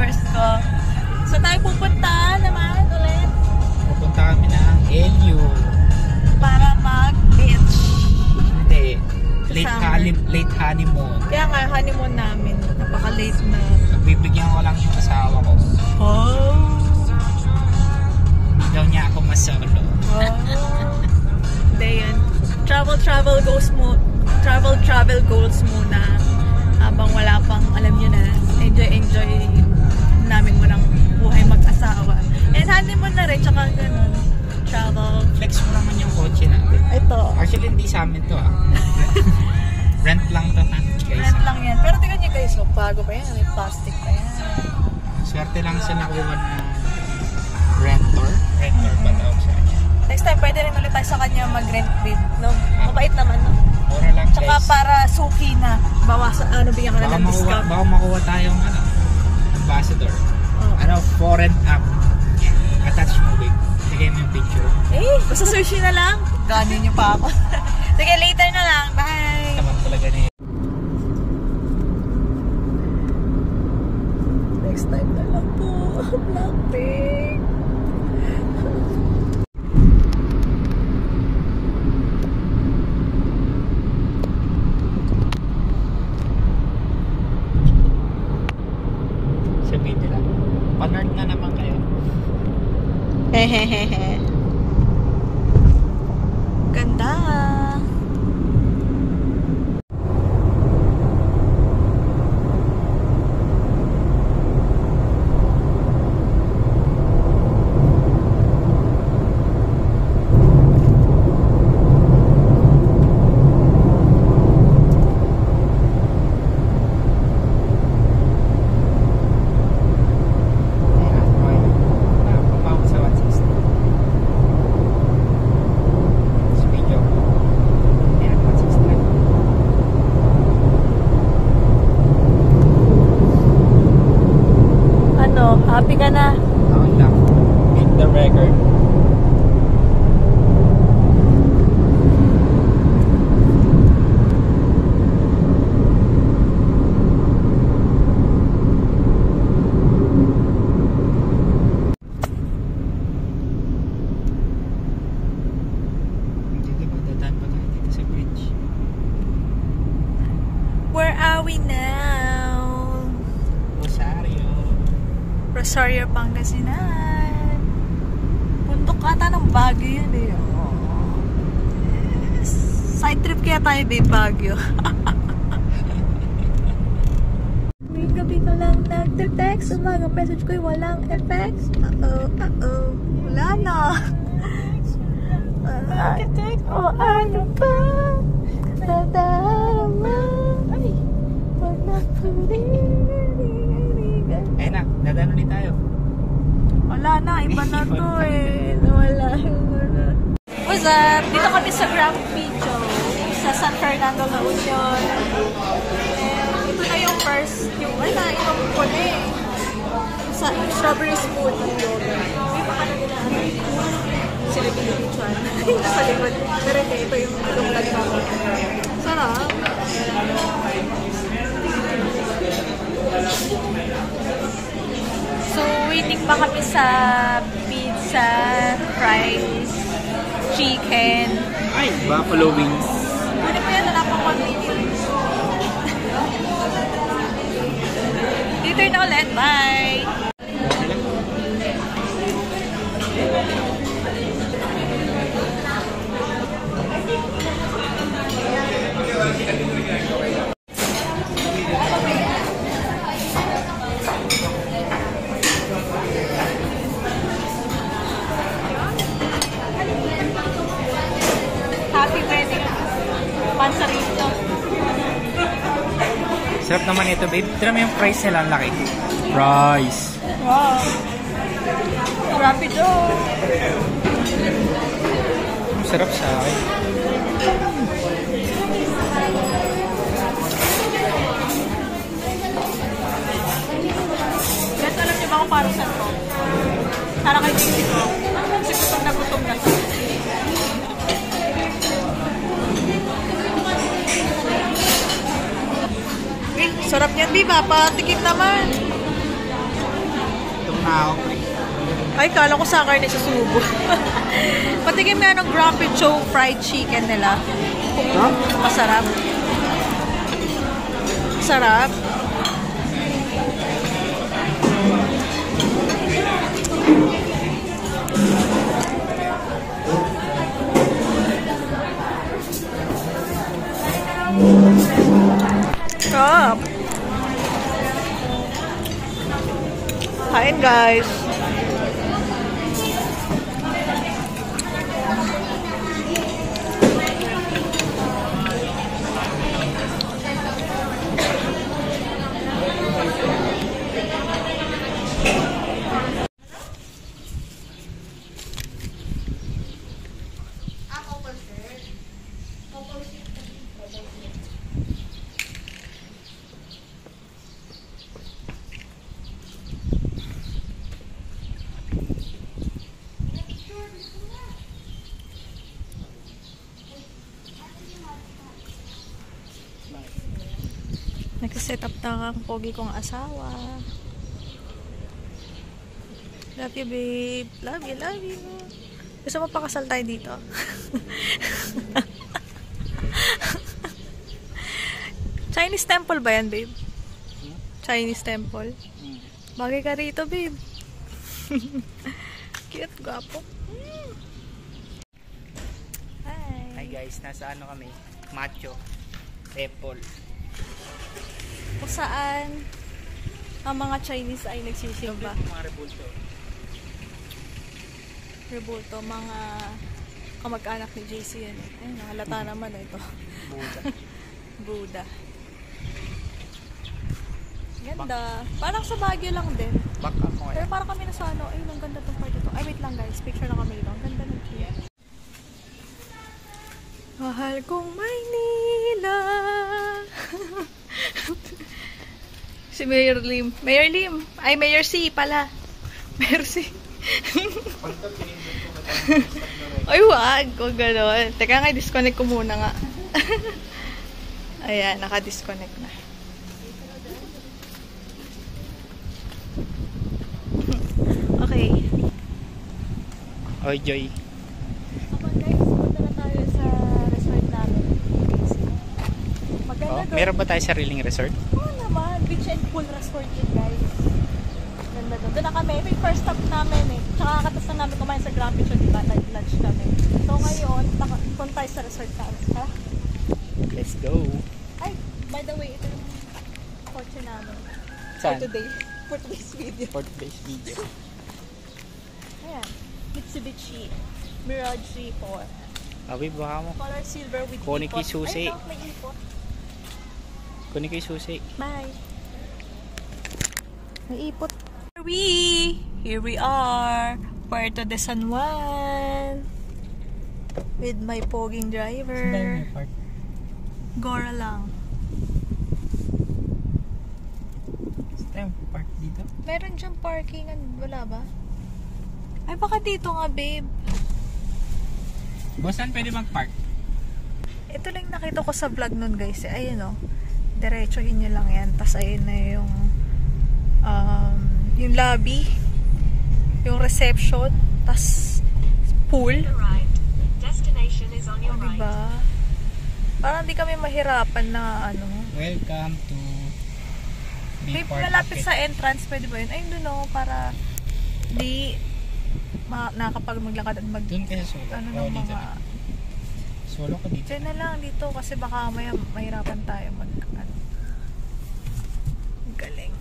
viewers ko. So tayo pupunta naman ulit. Pupunta kami ng LU. Para mag-beach. Hindi. Late honeymoon. Kaya nga, honeymoon namin. Napaka-late na. Bibigyan ko lang yung asawa ko. Oh! Hindi daw niya ako masolo. Oh! Hindi yan. Travel goals muna. Habang wala pang, alam nyo na, enjoy namin mo ng buhay mag-asawa. And honeymoon na rin, tsaka ganun. Travel. Flex mo naman yung kotse natin. Ito. Actually, hindi sa amin to Rent lang to guys. Rent lang yan. Pero tingnan nyo guys, bago pa yan. May plastic pa yan. Swerte lang sa nakuha na rentor. Rentor ba tawag sa kanya? Next time, pwede rin ulit tayo sa kanya mag-rent with. No? Mabait naman, no? Mura lang guys. Tsaka para suki na. Bawasan, bigyan ka na ng discount. Baka makuha tayong ambassador. Oh. Foreign app. Attach mo, babe. Sige mo yung picture. Basta sushi na lang. Ganin niyo pa ako. Sige, later na lang. Bye! Taman talaga niya. Next time na lang po. Blackpink. Sabihin nila, pa-nerd na naman kayo. Hehehehe. Ganda. Happy ka na? Okay lang. Hit the record. Dito ba? Dadaan pa tayo dito sa bridge. Where are we now? Rosario, Pangasinan. Bundok ata ng Baguio yun eh. Oh. Yes. Side trip kaya tayo, babe, Baguio. May gabi ka lang nag-text. Umaga message ko'y walang effects. Wala na. Architect o ano pa? Nadarama. Ay. Wag na Ayun na, dadaan ulit tayo. Wala na, iba na to eh. Nawala yung wala. What's up? Dito kami sa Grand Picho sa San Fernando, La Union. Ito na yung first, itong puli. Sa strawberry smoothie yogurt. May pakala nila. Sila pinipictuan. Sa likod. Pero ito yung vlog namin. Sarap. So, waiting pa kami sa pizza, fries, chicken. Ay, buffalo wings. Ano pa yan? Wala pang 1 minute. Later na ulit. Bye! Pansarito. Sarap naman ito, babe. Tira mo yung fries nila, ang laki. Fries. Wow. Rapido. Sarap sa akin. Guys, alam niyo ba kung parang saan ko? Para kay Daisy ko. Kasi gutom na to. Sarap niyan, Biba. Patikim naman. pre. Ay, kala ko sa karne sa subo. Patikim nga ng Grumpy Joe fried chicken nila. Masarap. Sarap. Sarap. Kain guys. Nag-set up na ang pogi kong asawa. Love you, babe. Love you, love you. Gusto mo pakasal tayo dito? Chinese temple ba yan, babe? Chinese temple? Bagay ka rito, babe. Cute, gwapo. Hi guys, nasa ano kami? Macho Temple. Kung saan ang mga Chinese ay nagsisimba. Mga rebulto. Rebulto, mga kamag-anak ni JC yan. Ay, nakalata naman ito. Buddha. Buddha. Ganda. Parang sa Baguio lang din. Back up mo Pero parang kami nasa ano, ayun, ang ganda tong part ito. Ay, wait lang guys. Picture na kami dito. Ang ganda ng tree. Mahal kong Maynila. Si Mayor Lim. Mayor Lim. Ay, Mayor C pala. Mayor C. Ay, wag. Kung gano'n. Teka nga, disconnect ko muna nga. Ayan, naka-disconnect na. Okay. Oy, Joy. Kapag guys, punta na tayo sa resort namin. Maganda doon. Meron ba tayo sariling resort? Oo naman. Beach and pool resort yun, guys. Ganda doon. Doon na kami. May first stop namin eh. Tsaka kakatas na namin kumain sa Grand Beach. Diba? Nag-lunch kami. So ngayon, punta tayo sa resort namin. Ha? Let's go. Ay, by the way, ito yung kotse namin. Saan? For today. For today's video. For today's video. Ayan. Mitsubishi Mirage 4. Abi, baka mo. Color silver with Kunin ko ipot. yung susi. Ay, no, may ipot. Kunin ko yung susi. Bye. May ipot. Here we are. Puerto de San Juan. With my poging driver. Gora lang. Gusto tayo park dito? Meron dyan parking. Wala ba? Ay, baka dito nga, babe. Boss, saan pwede mag-park? Ito lang nakita ko sa vlog nun, guys. Ayun, o. Diretsohin nyo lang yan. Tapos, ayun na yung lobby. Yung reception. Tapos, pool. O, diba? Parang di kami mahirapan na, ano. Welcome to Babe, malapit sa entrance. Pwede ba yun? Ayun doon, o. Para di nakakapag maglakad at Doon kasi solo. ano Oh, ng dito mga na. Solo ko dito. dyan na lang dito kasi baka mahirapan tayo ano. Galing.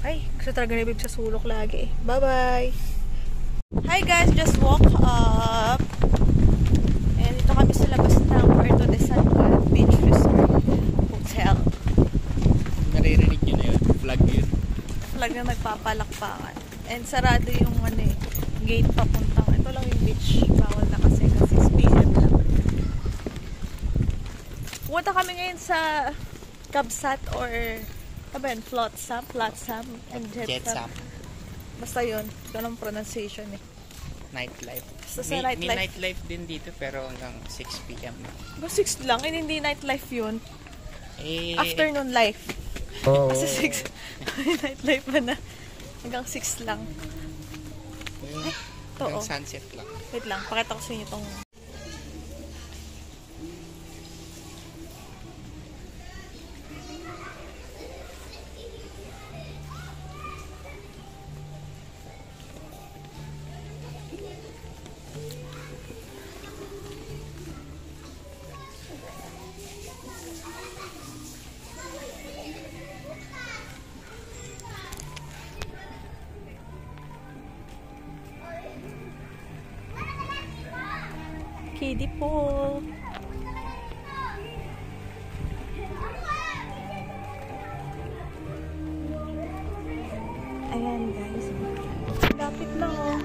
Ay, gusto talaga ni babe sa sulok lagi. Bye bye. Hi guys, just walk up and dito kami sa labas ng Puerto de San Juan Beach Resort Hotel. Naririnig nyo na yun. Vlog yun. Flag na nagpapalakpakan. And sarado yung gate papuntang. Ito lang yung beach. Bawal na kasi 6 PM lang. Punta kami ngayon sa Kabsat or Flotsam and Jetsam. Basta yun. Ito lang pronunciation eh. Nightlife. Basta sa May nightlife. nightlife din dito pero hanggang 6 PM na. Ba 6 lang? Hindi nightlife yun. Eh, Afternoon life. Oo. Kasi 6. Nightlife pa na. Hanggang 6 lang. Ay, ito Hanggang oh. sunset lang. Wait lang, pakita ko sa inyo itong... Kiddie pool. Ayan guys. Lapit lang oh.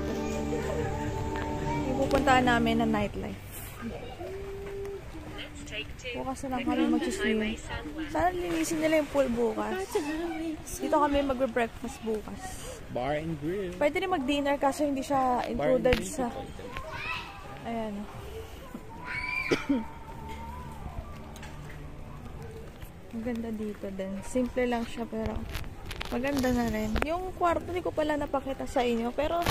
Ipupuntahan namin na nightlife. Bukas na lang kami mag-swim. Sana linisin nila yung pool bukas. Dito kami magbe-breakfast bukas. Bar and grill. Pwede rin mag-dinner kaso hindi siya included sa... Ayan oh. Maganda dito din. Simple lang siya pero maganda na rin. Yung kwarto, hindi ko pala napakita sa inyo. Pero,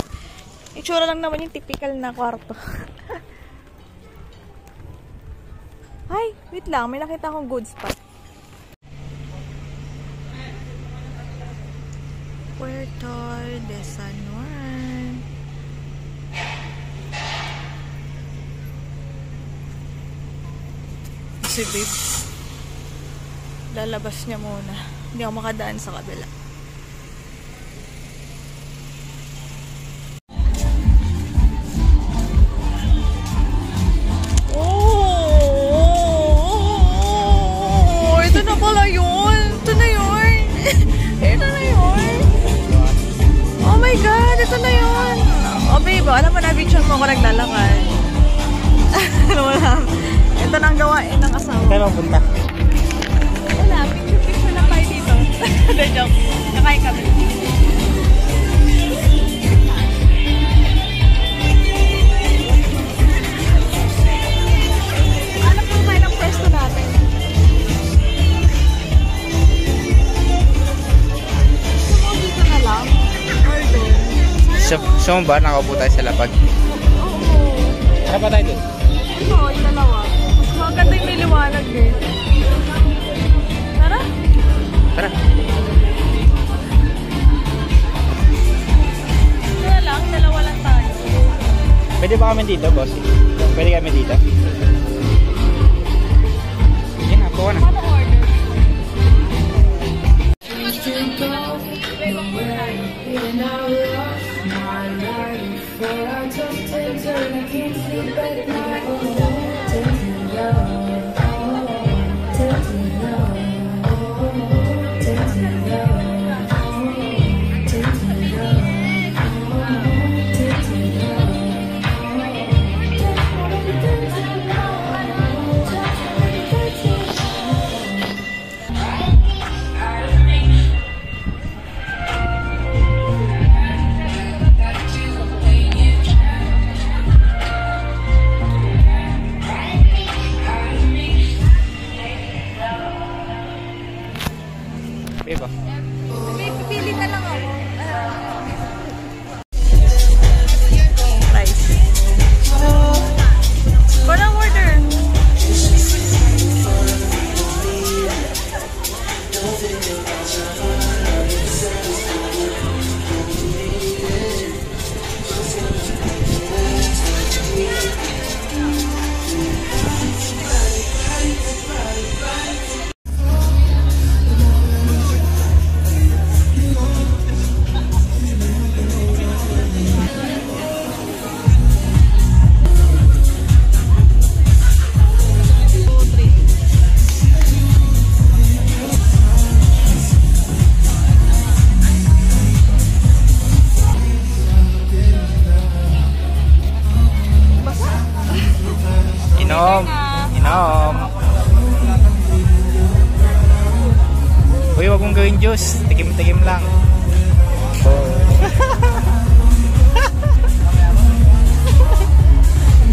itsura lang naman yung typical na kwarto. Ay, wait lang. May nakita akong good spot. Puerto de San Juan. Si babe. Lalabas niya muna. Hindi ako makadaan sa kabila. Oh! Ito na pala yun! Ito na yun! Ito na yun! Oh my God! Ito na yun! Oh babe, alam mo na, picture mo ako naglalakad. Ano mo lang? Ito na ang gawain ng asawa. Kaya mapunta? Wala, picture na tayo dito. Hindi, joke. Kakain kami. Alam mo tayo ng pwesto natin. Gusto mo dito na lang? Or doon? So ba nakaupo tayo sa lapag? Oo. Ano pa tayo doon? Ito, yung dalawa. Maganda yung may liwanag eh. Tara? Tara. Ito na lang, dalawa lang tayo. Pwede ba kami dito, boss? Pwede kami dito? Yan na, buka na. Paano order? Iba. Pipili na lang ako. Rice. Parang order. Inom. Inom. Uy, wag mong gawin juice. Tikim-tikim lang.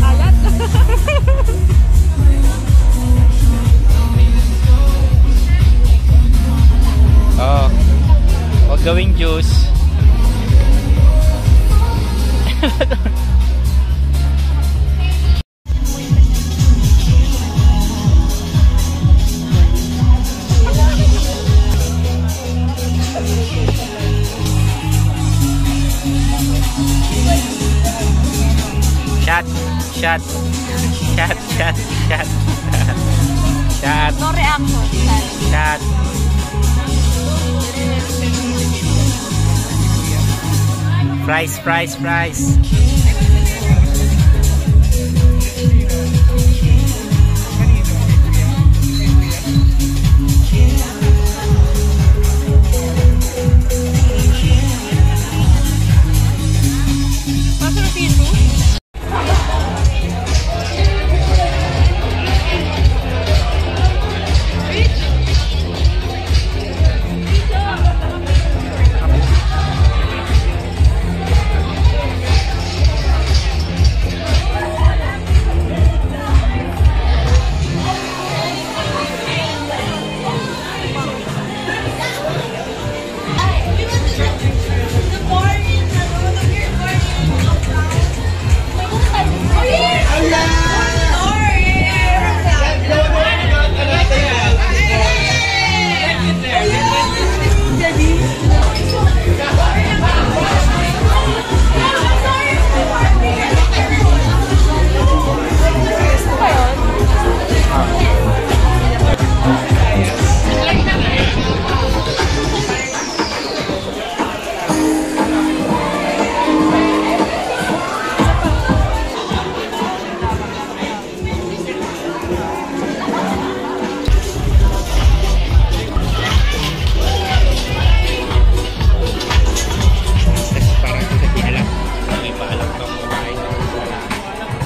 Alat. gawing juice. Shot. No reaction. Shot. Fries.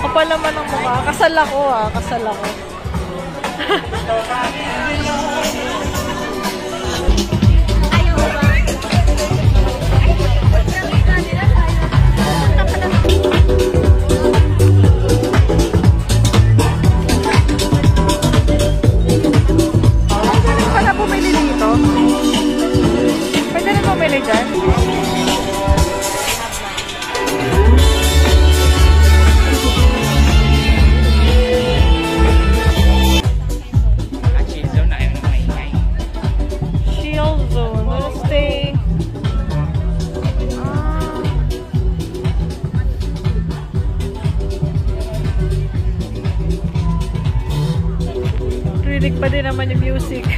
Kapal naman ang mukha. Kasal ako. Pwede pa na bumili dito? Pwede na bumili dyan? Rinig pa din naman yung music.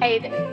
Hey there.